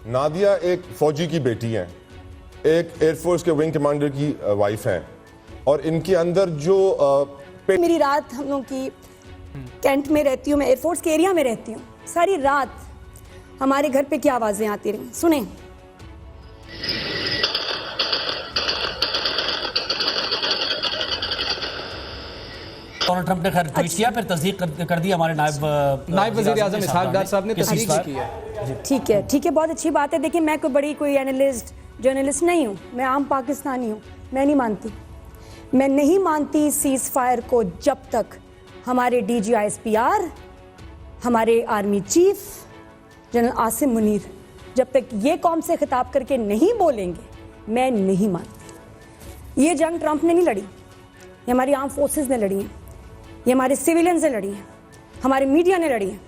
नादिया एक फौजी की बेटी हैं, एक एयरफोर्स के विंग कमांडर की वाइफ हैं और इनके अंदर जो मेरी रात हम लोग की कैंट में रहती हूँ, मैं एयरफोर्स के एरिया में रहती हूँ। सारी रात हमारे घर पे क्या आवाजें आती रही, सुने। डोनाल्ड ट्रंप ने खैर ट्वीट किया, फिर तस्दीक कर दी हमारे नायब वज़ीर आज़म इसहाक डार साहब ने तस्दीक की है। ठीक है, बहुत अच्छी बात है। देखिए, मैं कोई एनालिस्ट जर्नलिस्ट नहीं हूँ, मैं आम पाकिस्तानी हूँ। मैं नहीं मानती सीज फायर को जब तक हमारे DGISPR, हमारे army chief general Asim Munir जब तक ये कौम से खिताब करके नहीं बोलेंगे, मैं नहीं मानती। ये जंग ट्रंप ने नहीं लड़ी, ये हमारी आर्म फोर्सेस ने लड़ी है, ये हमारे सिविलियंस ने लड़ी है, हमारे मीडिया ने लड़ी है।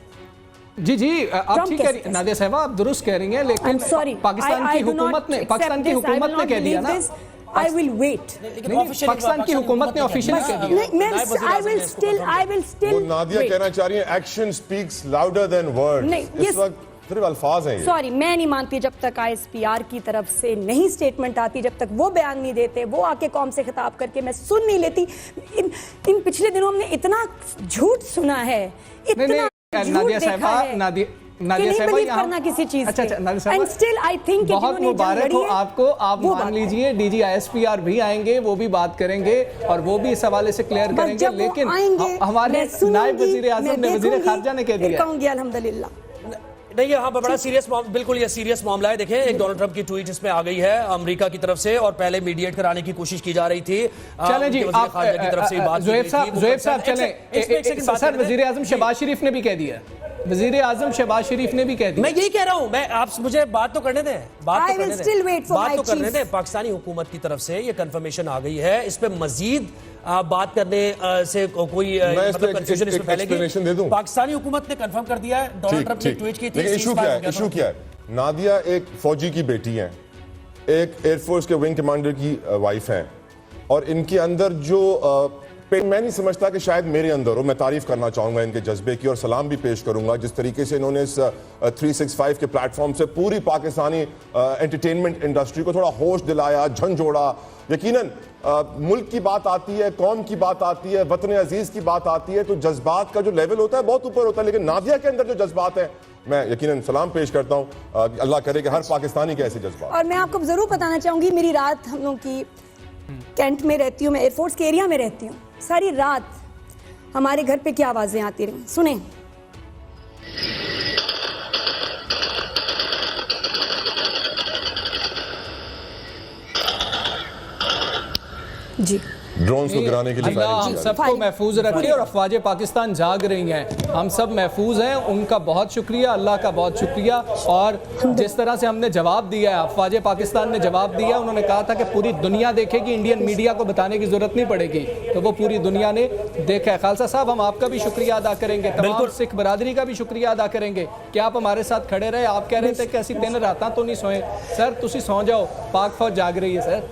जी आप ठीक कह रही हैं नादिया साहबा, आप दुरुस्त कह रही हैं, लेकिन पाकिस्तान की हुकूमत ने कह दिया ना। I will wait. पाकिस्तान की हुकूमत ने ऑफिशियली कह दिया। I will still वो नादिया कहना चाह रही है action speaks louder than words. इस वक्त सिर्फ अल्फाज हैं। सॉरी, मैं नहीं मानती जब तक ISPR की तरफ से नहीं स्टेटमेंट आती, जब तक वो बयान नहीं देते, वो आके कौम से खिताब करके मैं सुन नहीं लेती। इन पिछले दिनों हमने इतना झूठ सुना है, इतना नादिया साहबा, नादिया साहबा करना किसी चीज अच्छा नादिया साहबा, एंड स्टिल आई थिंक बहुत मुबारक हो आपको। आप मान लीजिए DGISPR भी आएंगे, वो भी बात करेंगे और वो भी इस हवाले से क्लियर करेंगे, लेकिन हमारे नायब वज़ीर आज़म ने, वज़ीर खारजा ने कह दिया। कहूंगी अल्हम्दुलिल्लाह। नहीं, यहाँ पर बड़ा सीरियस, बिल्कुल ये सीरियस मामला है। देखें, एक डोनाल्ड ट्रंप की ट्वीट इसमें आ गई है अमेरिका की तरफ से, और पहले मीडिएट कराने की कोशिश की जा रही थी। चलें जी, आप की तरफ से बात ज़ुहैब साहब चलें। सर, वज़ीर आज़म शहबाज शरीफ ने भी कह दिया, वज़ीर आज़म शहबाज शरीफ ने भी कह दिया। मैं यही कह रहा हूँ, मैं आप मुझे बात तो करने दें, बात तो करने दें। पाकिस्तानी हुकूमत की तरफ से ये कंफर्मेशन आ गई है, इस पे मजीद बात करने से कोई मतलब कंफ्यूजन इसमें फैलेगी। पाकिस्तानी हुकूमत ने कंफर्म कर दिया है, डोनाल्ड ट्रंप ने ट्वीट की थी। इशू क्या है? नादिया एक फौजी की बेटी हैं, एक एयरफोर्स के विंग कमांडर की वाइफ हैं और इनके अंदर जो मैं नहीं समझता कि शायद मेरे अंदर हो। मैं तारीफ करना चाहूंगा इनके जज्बे की और सलाम भी पेश करूंगा जिस तरीके से इन्होंने इस 365 के प्लेटफॉर्म से पूरी पाकिस्तानी एंटरटेनमेंट इंडस्ट्री को थोड़ा होश दिलाया, झंझोड़ा। यकीनन मुल्क की बात आती है, कौम की बात आती है, वतन अजीज की बात आती है, तो जज्बात का जो लेवल होता है बहुत ऊपर होता है, लेकिन नादिया के अंदर जो जज्बात है, मैं यकीनन सलाम पेश करता हूँ। अल्लाह करे कि हर पाकिस्तानी के ऐसे जज्बात। और मैं आपको जरूर बताना चाहूंगी, मेरी रात हम लोग की कैंट में रहती हूँ, मैं एयरफोर्स के एरिया में रहती हूँ। सारी रात हमारे घर पे क्या आवाजें आती रही, सुने। जी, ड्रोन्स को गिराने के लिए हम सबको महफूज रखे और अफवाज पाकिस्तान जाग रही हैं, हम सब महफूज हैं। उनका बहुत शुक्रिया, अल्लाह का बहुत शुक्रिया। और जिस तरह से हमने जवाब दिया है, अफवाज पाकिस्तान ने जवाब दिया, उन्होंने कहा था कि पूरी दुनिया देखेगी, इंडियन मीडिया को बताने की जरूरत नहीं पड़ेगी, तो वो पूरी दुनिया ने देखा है। खालसा साहब, हम आपका भी शुक्रिया अदा करेंगे, तमाम सिख बरादरी का भी शुक्रिया अदा करेंगे कि आप हमारे साथ खड़े रहे। आप कह रहे थे कि ऐसी 3 रातां तो नहीं सोए। सर तुसी सौ जाओ, पाक फौज जाग रही है सर।